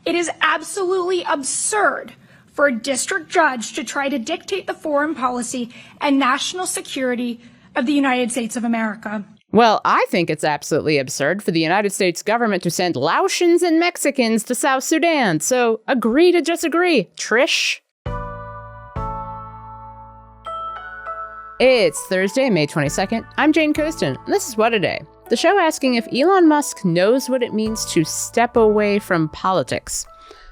It is absolutely absurd for a district judge to try to dictate the foreign policy and national security of the United States of America. Well, I think it's absolutely absurd for the United States government to send Laotians and Mexicans to South Sudan. So agree to disagree, Trish. It's Thursday, May 22nd. I'm Jane Coaston, and this is What a Day, the show asking if Elon Musk knows what it means to step away from politics.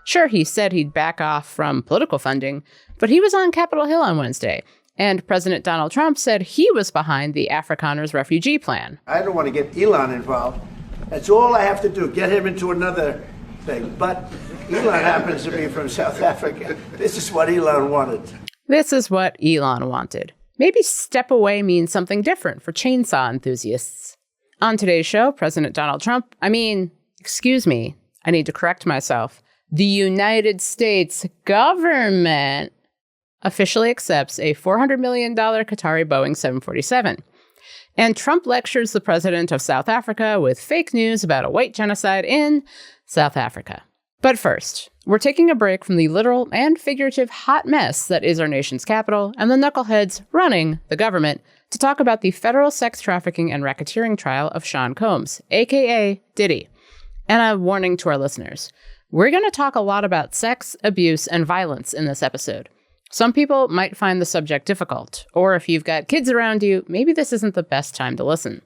Sure, he said he'd back off from political funding, but he was on Capitol Hill on Wednesday, and President Donald Trump said he was behind the Afrikaners refugee plan. I don't want to get Elon involved. That's all I have to do, get him into another thing. But Elon happens to be from South Africa. This is what Elon wanted. This is what Elon wanted. Maybe step away means something different for chainsaw enthusiasts. On today's show, President Donald Trump, I need to correct myself. The United States government officially accepts a $400 million Qatari Boeing 747. And Trump lectures the president of South Africa with fake news about a white genocide in South Africa. But first, we're taking a break from the literal and figurative hot mess that is our nation's capital and the knuckleheads running the government to talk about the federal sex trafficking and racketeering trial of Sean Combs, aka Diddy. And a warning to our listeners. We're going to talk a lot about sex, abuse, and violence in this episode. Some people might find the subject difficult, or if you've got kids around you, maybe this isn't the best time to listen.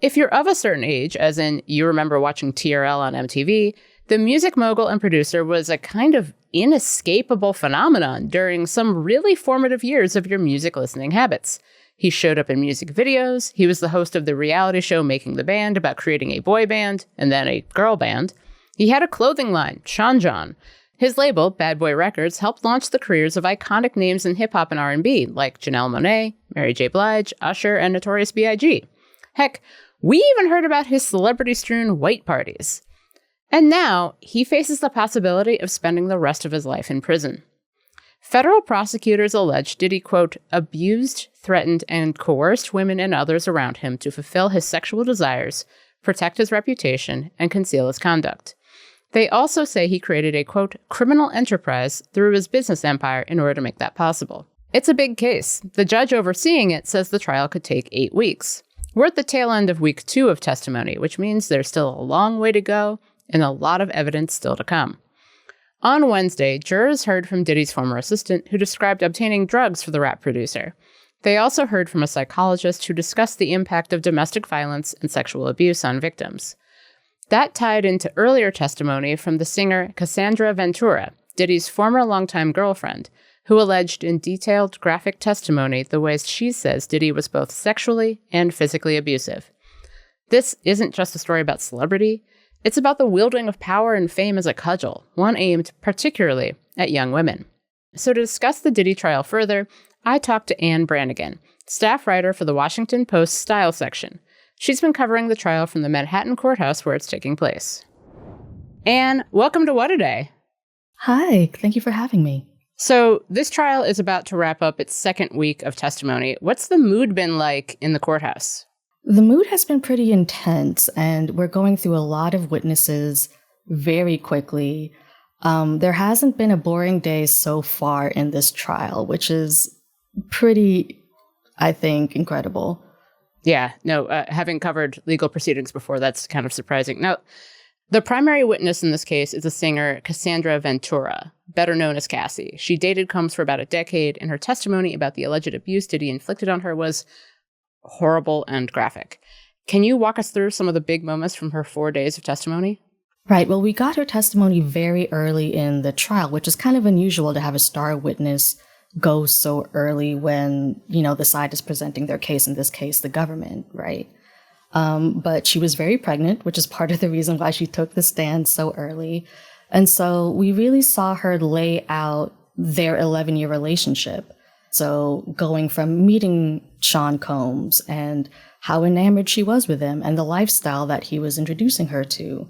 If you're of a certain age, as in you remember watching TRL on MTV, the music mogul and producer was a kind of inescapable phenomenon during some really formative years of your music listening habits. He showed up in music videos, he was the host of the reality show Making the Band about creating a boy band and then a girl band. He had a clothing line, Sean John. His label, Bad Boy Records, helped launch the careers of iconic names in hip-hop and R&B, like Janelle Monáe, Mary J. Blige, Usher, and Notorious B.I.G. Heck, we even heard about his celebrity-strewn white parties. And now, he faces the possibility of spending the rest of his life in prison. Federal prosecutors allege Diddy, quote, abused, threatened, and coerced women and others around him to fulfill his sexual desires, protect his reputation, and conceal his conduct. They also say he created a, quote, criminal enterprise through his business empire in order to make that possible. It's a big case. The judge overseeing it says the trial could take 8 weeks. We're at the tail end of week 2 of testimony, which means there's still a long way to go and a lot of evidence still to come. On Wednesday, jurors heard from Diddy's former assistant, who described obtaining drugs for the rap producer. They also heard from a psychologist who discussed the impact of domestic violence and sexual abuse on victims. That tied into earlier testimony from the singer Cassandra Ventura, Diddy's former longtime girlfriend, who alleged in detailed graphic testimony the ways she says Diddy was both sexually and physically abusive. This isn't just a story about celebrity. It's about the wielding of power and fame as a cudgel, one aimed particularly at young women. So to discuss the Diddy trial further, I talked to Anne Branigin, staff writer for the Washington Post Style section. She's been covering the trial from the Manhattan courthouse where it's taking place. Anne, welcome to What a Day. Hi, thank you for having me. So this trial is about to wrap up its second week of testimony. What's the mood been like in the courthouse? The mood has been pretty intense, and we're going through a lot of witnesses very quickly. There hasn't been a boring day so far in this trial, which is pretty, I think, incredible. Yeah, no, having covered legal proceedings before, that's kind of surprising. Now, the primary witness in this case is the singer Cassandra Ventura, better known as Cassie. She dated Combs for about a decade, and her testimony about the alleged abuse Diddy inflicted on her was horrible and graphic. Can you walk us through some of the big moments from her 4 days of testimony? Right. Well, we got her testimony very early in the trial, which is kind of unusual to have a star witness go so early when, the side is presenting their case, in this case, the government, right? But she was very pregnant, which is part of the reason why she took the stand so early. And so we really saw her lay out their 11-year relationship. So going from meeting Sean Combs and how enamored she was with him and the lifestyle that he was introducing her to.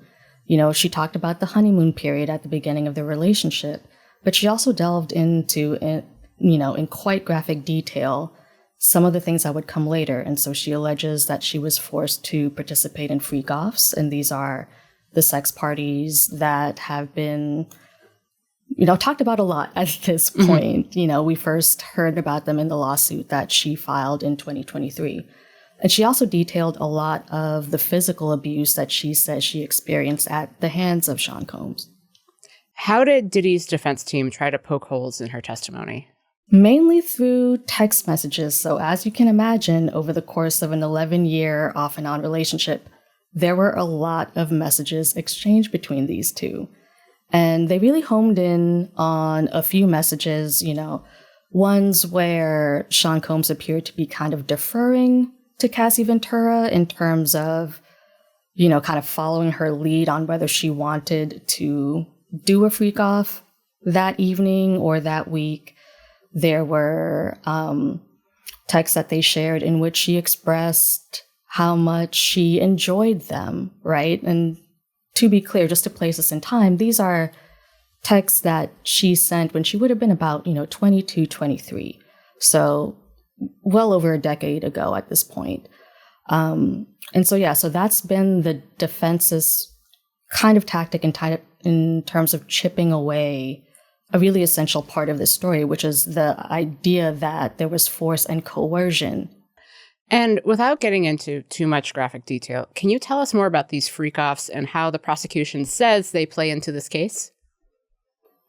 She talked about the honeymoon period at the beginning of the relationship, but she also delved into, in quite graphic detail, some of the things that would come later. And so she alleges that she was forced to participate in freak-offs, and these are the sex parties that have been, talked about a lot at this point. We first heard about them in the lawsuit that she filed in 2023. And she also detailed a lot of the physical abuse that she says she experienced at the hands of Sean Combs. How did Diddy's defense team try to poke holes in her testimony? Mainly through text messages. So as you can imagine, over the course of an 11-year off and on relationship, there were a lot of messages exchanged between these two. And they really homed in on a few messages, ones where Sean Combs appeared to be kind of deferring to Cassie Ventura in terms of, kind of following her lead on whether she wanted to do a freak off that evening or that week. There were texts that they shared in which she expressed how much she enjoyed them, right? And to be clear, just to place this in time, these are texts that she sent when she would have been about, 22, 23. So well over a decade ago at this point. So that's been the defense's kind of tactic in terms of chipping away a really essential part of this story, which is the idea that there was force and coercion. And without getting into too much graphic detail, can you tell us more about these freak-offs and how the prosecution says they play into this case?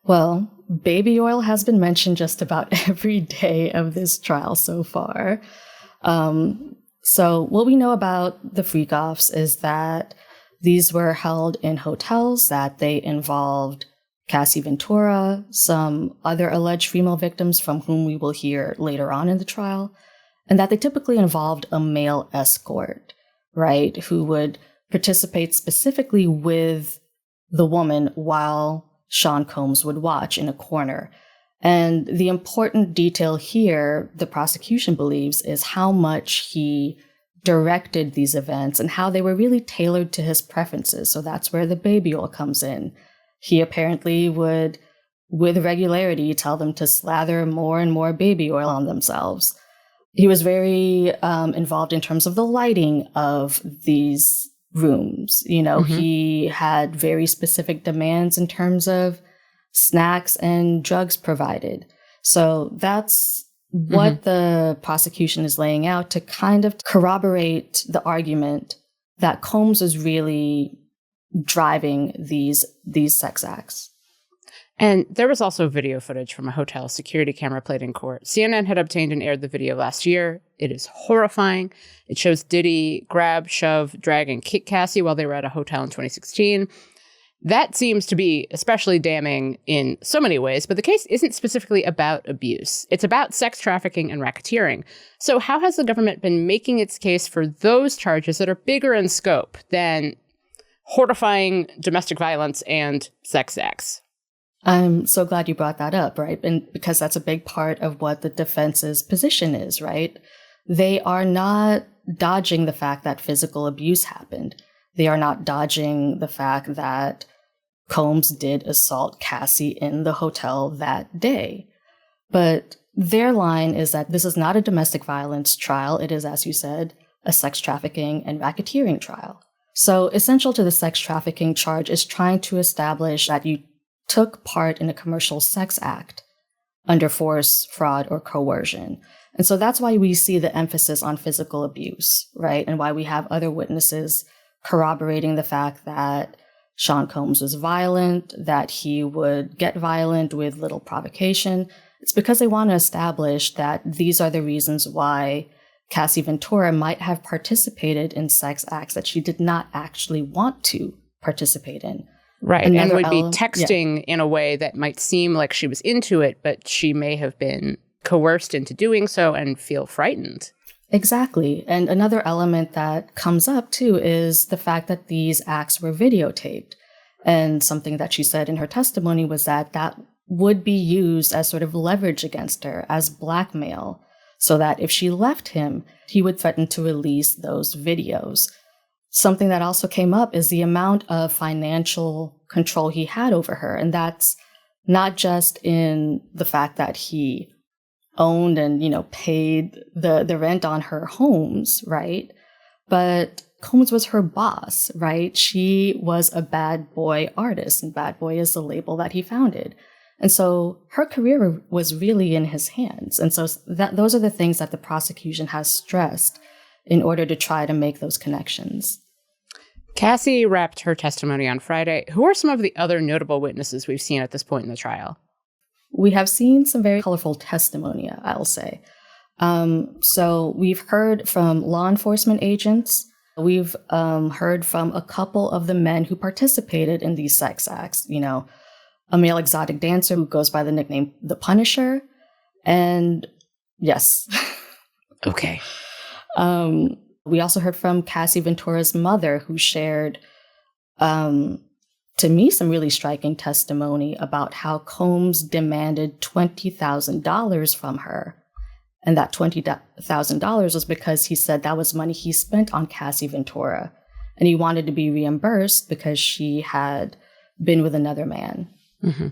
Well, baby oil has been mentioned just about every day of this trial so far. So what we know about the freak-offs is that these were held in hotels, that they involved Cassie Ventura, some other alleged female victims from whom we will hear later on in the trial, and that they typically involved a male escort, right, who would participate specifically with the woman while Sean Combs would watch in a corner. And the important detail here, the prosecution believes, is how much he directed these events and how they were really tailored to his preferences. So that's where the baby oil comes in. He apparently would, with regularity, tell them to slather more and more baby oil on themselves. He was very involved in terms of the lighting of these rooms. He had very specific demands in terms of snacks and drugs provided. So that's what the prosecution is laying out to kind of corroborate the argument that Combs was really driving these sex acts. And there was also video footage from a hotel security camera played in court. CNN had obtained and aired the video last year. It is horrifying. It shows Diddy grab, shove, drag, and kick Cassie while they were at a hotel in 2016. That seems to be especially damning in so many ways, but the case isn't specifically about abuse. It's about sex trafficking and racketeering. So how has the government been making its case for those charges that are bigger in scope than horrifying domestic violence and sex acts? I'm so glad you brought that up, right? And because that's a big part of what the defense's position is, right? They are not dodging the fact that physical abuse happened. They are not dodging the fact that Combs did assault Cassie in the hotel that day. But their line is that this is not a domestic violence trial. It is, as you said, a sex trafficking and racketeering trial. So essential to the sex trafficking charge is trying to establish that you took part in a commercial sex act under force, fraud, or coercion. And so that's why we see the emphasis on physical abuse, right? And why we have other witnesses corroborating the fact that Sean Combs was violent, that he would get violent with little provocation. It's because they want to establish that these are the reasons why Cassie Ventura might have participated in sex acts that she did not actually want to participate in. Right, and would be texting in a way that might seem like she was into it, but she may have been coerced into doing so and feel frightened. Exactly. And another element that comes up, too, is the fact that these acts were videotaped. And something that she said in her testimony was that that would be used as sort of leverage against her, as blackmail, so that if she left him, he would threaten to release those videos. Something that also came up is the amount of financial control he had over her. And that's not just in the fact that he owned and, paid the rent on her homes, right? But Combs was her boss, right? She was a bad boy artist, and Bad Boy is the label that he founded. And so her career was really in his hands. And so those are the things that the prosecution has stressed in order to try to make those connections. Cassie wrapped her testimony on Friday. Who are some of the other notable witnesses we've seen at this point in the trial? We have seen some very colorful testimony, I'll say. So we've heard from law enforcement agents. We've heard from a couple of the men who participated in these sex acts, you know, a male exotic dancer who goes by the nickname The Punisher. And yes. Okay. We also heard from Cassie Ventura's mother, who shared, to me, some really striking testimony about how Combs demanded $20,000 from her. And that $20,000 was because he said that was money he spent on Cassie Ventura. And he wanted to be reimbursed because she had been with another man. Mm-hmm.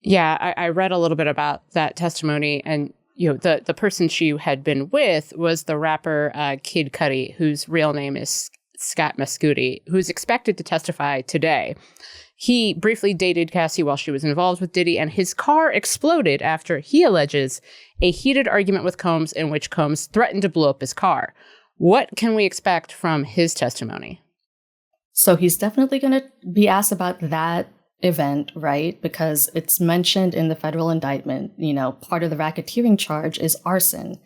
Yeah, I read a little bit about that testimony. And, you know, the person she had been with was the rapper Kid Cudi, whose real name is Scott Mescudi, who's expected to testify today. He briefly dated Cassie while she was involved with Diddy, and his car exploded after, he alleges, a heated argument with Combs in which Combs threatened to blow up his car. What can we expect from his testimony? So he's definitely going to be asked about that event, right? Because it's mentioned in the federal indictment. You know, part of the racketeering charge is arson,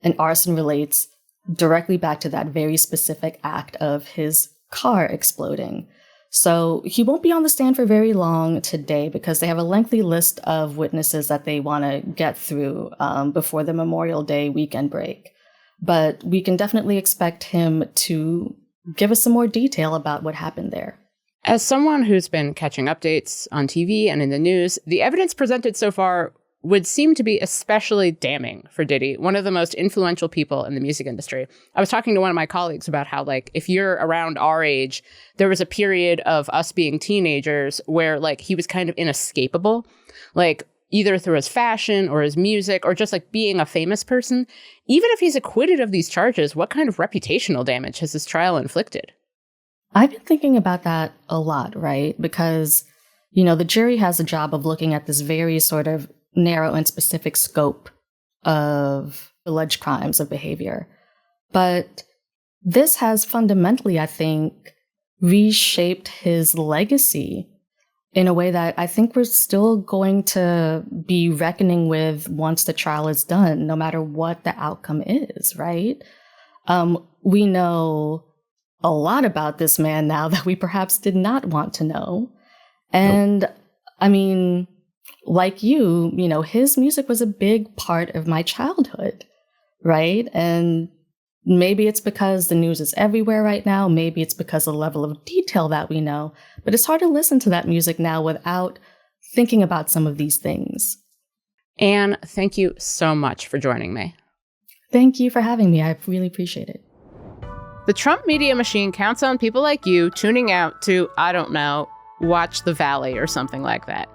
and arson relates directly back to that very specific act of his car exploding. So he won't be on the stand for very long today because they have a lengthy list of witnesses that they want to get through before the Memorial Day weekend break. But we can definitely expect him to give us some more detail about what happened there. As someone who's been catching updates on TV and in the news, the evidence presented so far would seem to be especially damning for Diddy, one of the most influential people in the music industry. I was talking to one of my colleagues about how, like, if you're around our age, there was a period of us being teenagers where, like, he was kind of inescapable, like, either through his fashion or his music or just, like, being a famous person. Even if he's acquitted of these charges, what kind of reputational damage has this trial inflicted? I've been thinking about that a lot, right? Because, you know, the jury has a job of looking at this very sort of narrow and specific scope of alleged crimes of behavior. But this has fundamentally, I think, reshaped his legacy in a way that I think we're still going to be reckoning with once the trial is done, no matter what the outcome is, right? We know a lot about this man now that we perhaps did not want to know. And I mean, like you know, his music was a big part of my childhood, right? And maybe it's because the news is everywhere right now. Maybe it's because of the level of detail that we know. But it's hard to listen to that music now without thinking about some of these things. Anne, thank you so much for joining me. Thank you for having me. I really appreciate it. The Trump media machine counts on people like you tuning out to, I don't know, watch The Valley or something like that.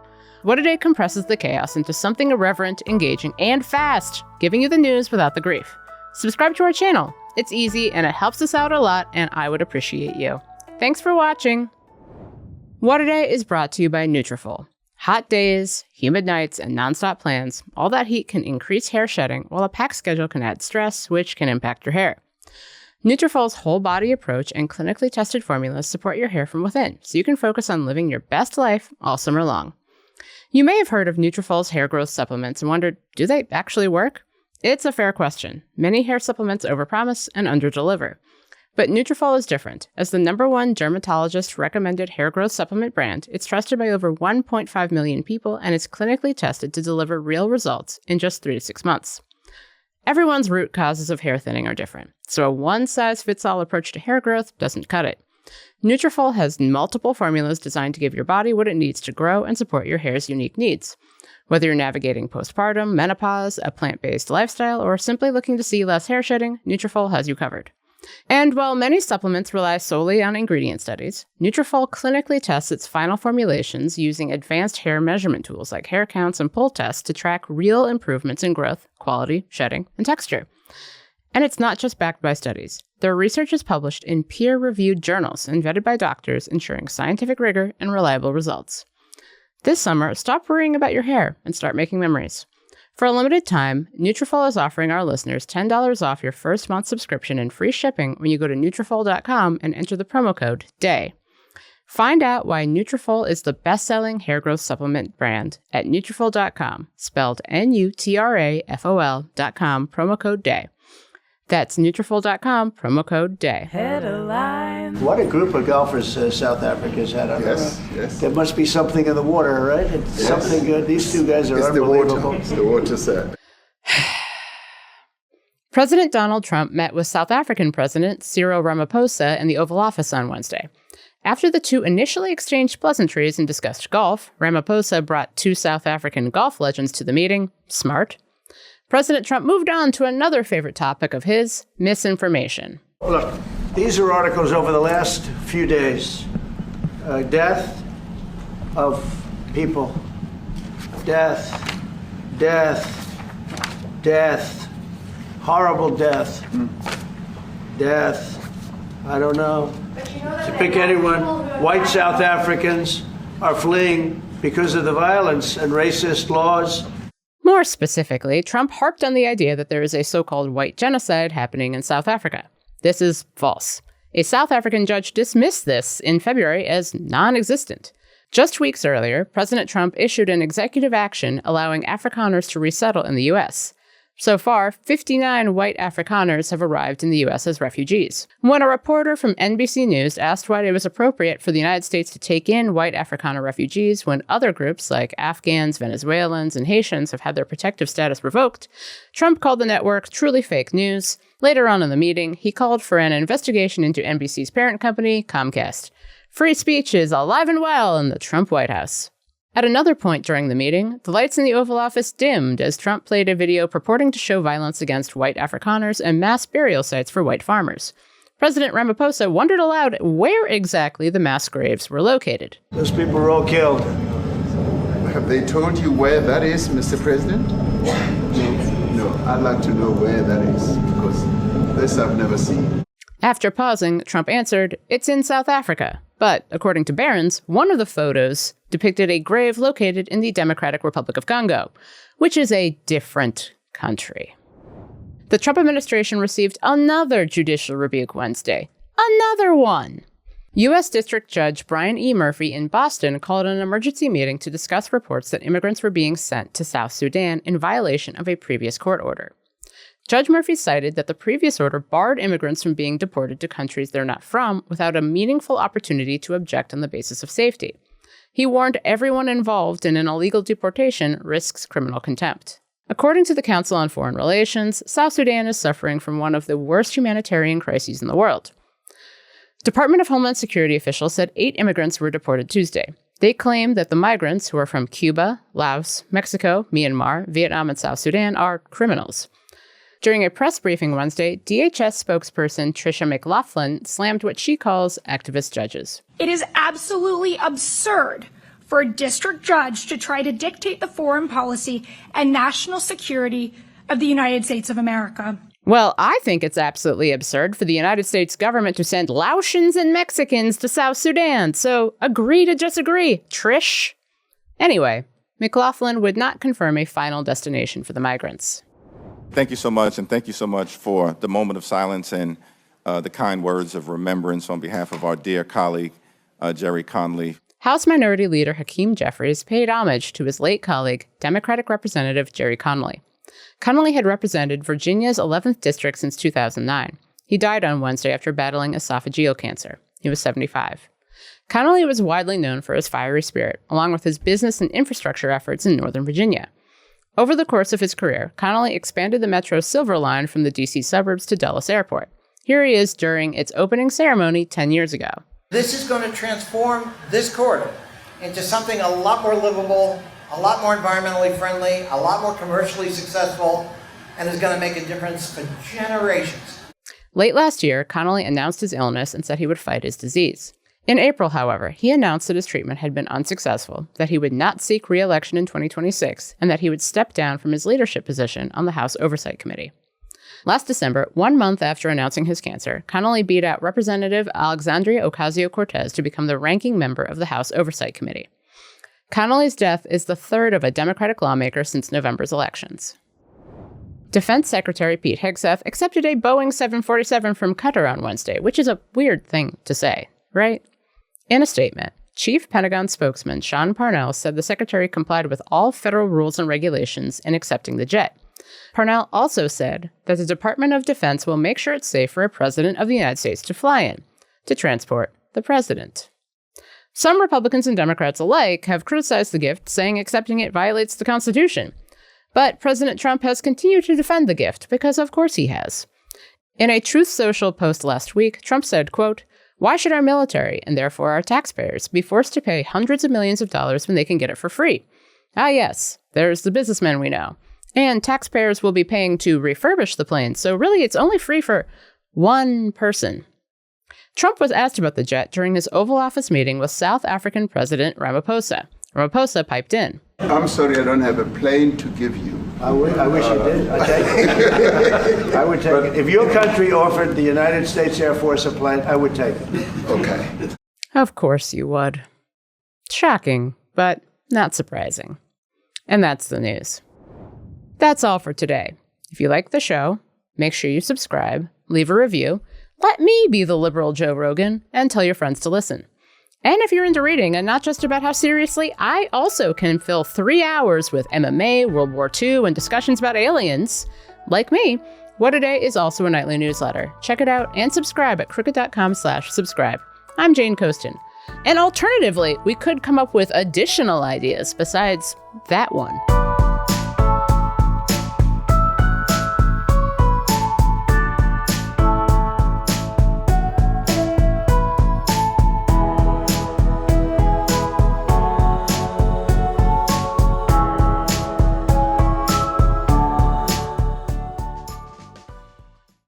What a Day compresses the chaos into something irreverent, engaging, and fast, giving you the news without the grief. Subscribe to our channel. It's easy and it helps us out a lot, and I would appreciate you. Thanks for watching. What a Day is brought to you by Nutrafol. Hot days, humid nights, and nonstop plans, all that heat can increase hair shedding, while a packed schedule can add stress, which can impact your hair. Nutrafol's whole body approach and clinically tested formulas support your hair from within, so you can focus on living your best life all summer long. You may have heard of Nutrafol's hair growth supplements and wondered, do they actually work? It's a fair question. Many hair supplements overpromise and underdeliver. But Nutrafol is different. As the #1 dermatologist-recommended hair growth supplement brand, it's trusted by over 1.5 million people and is clinically tested to deliver real results in just 3 to 6 months. Everyone's root causes of hair thinning are different, so a one-size-fits-all approach to hair growth doesn't cut it. Nutrafol has multiple formulas designed to give your body what it needs to grow and support your hair's unique needs. Whether you're navigating postpartum, menopause, a plant-based lifestyle, or simply looking to see less hair shedding, Nutrafol has you covered. And while many supplements rely solely on ingredient studies, Nutrafol clinically tests its final formulations using advanced hair measurement tools like hair counts and pull tests to track real improvements in growth, quality, shedding, and texture. And it's not just backed by studies. Their research is published in peer-reviewed journals and vetted by doctors, ensuring scientific rigor and reliable results. This summer, stop worrying about your hair and start making memories. For a limited time, Nutrafol is offering our listeners $10 off your first month subscription and free shipping when you go to Nutrafol.com and enter the promo code DAY. Find out why Nutrafol is the best-selling hair growth supplement brand at Nutrafol.com, spelled Nutrafol.com, promo code DAY. That's Nutrafol.com, promo code DAY. Headlines. What a group of golfers South Africa's had on Yes, there. yes. There must be something in the water, right? It's Yes. something good. These two guys are It's unbelievable. It's the water set. President Donald Trump met with South African President Cyril Ramaphosa in the Oval Office on Wednesday. After the two initially exchanged pleasantries and discussed golf, Ramaphosa brought two South African golf legends to the meeting. Smart. President Trump moved on to another favorite topic of his, misinformation. Look, these are articles over the last few days. Death of people. Death. Horrible death. Death. I don't know. To pick anyone, white South Africans are fleeing because of the violence and racist laws. More specifically, Trump harped on the idea that there is a so-called white genocide happening in South Africa. This is false. A South African judge dismissed this in February as non-existent. Just weeks earlier, President Trump issued an executive action allowing Afrikaners to resettle in the U.S. So far, 59 white Afrikaners have arrived in the U.S. as refugees. When a reporter from NBC News asked why it was appropriate for the United States to take in white Afrikaner refugees when other groups like Afghans, Venezuelans, and Haitians have had their protective status revoked, Trump called the network truly fake news. Later on in the meeting, he called for an investigation into NBC's parent company, Comcast. Free speech is alive and well in the Trump White House. At another point during the meeting, the lights in the Oval Office dimmed as Trump played a video purporting to show violence against white Afrikaners and mass burial sites for white farmers. President Ramaphosa wondered aloud where exactly the mass graves were located. Those people were all killed. Have they told you where that is, Mr. President? No, I'd like to know where that is, because this I've never seen. After pausing, Trump answered, "It's in South Africa." But, according to Barron's, one of the photos depicted a grave located in the Democratic Republic of Congo, which is a different country. The Trump administration received another judicial rebuke Wednesday. Another one! U.S. District Judge Brian E. Murphy in Boston called an emergency meeting to discuss reports that immigrants were being sent to South Sudan in violation of a previous court order. Judge Murphy cited that the previous order barred immigrants from being deported to countries they're not from without a meaningful opportunity to object on the basis of safety. He warned everyone involved in an illegal deportation risks criminal contempt. According to the Council on Foreign Relations, South Sudan is suffering from one of the worst humanitarian crises in the world. Department of Homeland Security officials said 8 immigrants were deported Tuesday. They claim that the migrants, who are from Cuba, Laos, Mexico, Myanmar, Vietnam, and South Sudan, are criminals. During a press briefing Wednesday, DHS spokesperson Tricia McLaughlin slammed what she calls activist judges. It is absolutely absurd for a district judge to try to dictate the foreign policy and national security of the United States of America. Well, I think it's absolutely absurd for the United States government to send Laotians and Mexicans to South Sudan, so agree to disagree, Trish. Anyway, McLaughlin would not confirm a final destination for the migrants. Thank you so much, and thank you so much for the moment of silence and the kind words of remembrance on behalf of our dear colleague, Gerry Connolly. House Minority Leader Hakeem Jeffries paid homage to his late colleague, Democratic Representative Gerry Connolly. Connolly had represented Virginia's 11th district since 2009. He died on Wednesday after battling esophageal cancer. He was 75. Connolly was widely known for his fiery spirit, along with his business and infrastructure efforts in Northern Virginia. Over the course of his career, Connolly expanded the Metro Silver Line from the D.C. suburbs to Dulles Airport. Here he is during its opening ceremony 10 years ago. This is going to transform this corridor into something a lot more livable, a lot more environmentally friendly, a lot more commercially successful, and is going to make a difference for generations. Late last year, Connolly announced his illness and said he would fight his disease. In April, however, he announced that his treatment had been unsuccessful, that he would not seek re-election in 2026, and that he would step down from his leadership position on the House Oversight Committee. Last December, 1 month after announcing his cancer, Connolly beat out Representative Alexandria Ocasio-Cortez to become the ranking member of the House Oversight Committee. Connolly's death is the third of a Democratic lawmaker since November's elections. Defense Secretary Pete Hegseth accepted a Boeing 747 from Qatar on Wednesday, which is a weird thing to say, right? In a statement, Chief Pentagon spokesman Sean Parnell said the secretary complied with all federal rules and regulations in accepting the jet. Parnell also said that the Department of Defense will make sure it's safe for a president of the United States to fly in, to transport the president. Some Republicans and Democrats alike have criticized the gift, saying accepting it violates the Constitution. But President Trump has continued to defend the gift, because of course he has. In a Truth Social post last week, Trump said, quote, "Why should our military, and therefore our taxpayers, be forced to pay hundreds of millions of dollars when they can get it for free? Ah yes, there's the businessmen we know. And taxpayers will be paying to refurbish the plane, so really it's only free for one person." Trump was asked about the jet during his Oval Office meeting with South African President Ramaphosa. Ramaphosa piped in. I'm sorry, I don't have a plane to give you. I wish you did. I'd take it. I would take it. If your country offered the United States Air Force a plane, I would take it. Okay. Of course you would. Shocking, but not surprising. And that's the news. That's all for today. If you like the show, make sure you subscribe, leave a review, let me be the liberal Joe Rogan, and tell your friends to listen. And if you're into reading, and not just about how seriously, I also can fill 3 hours with MMA, World War II, and discussions about aliens. Like me, What A Day is also a nightly newsletter. Check it out and subscribe at crooked.com/subscribe. I'm Jane Coaston. And alternatively, we could come up with additional ideas besides that one.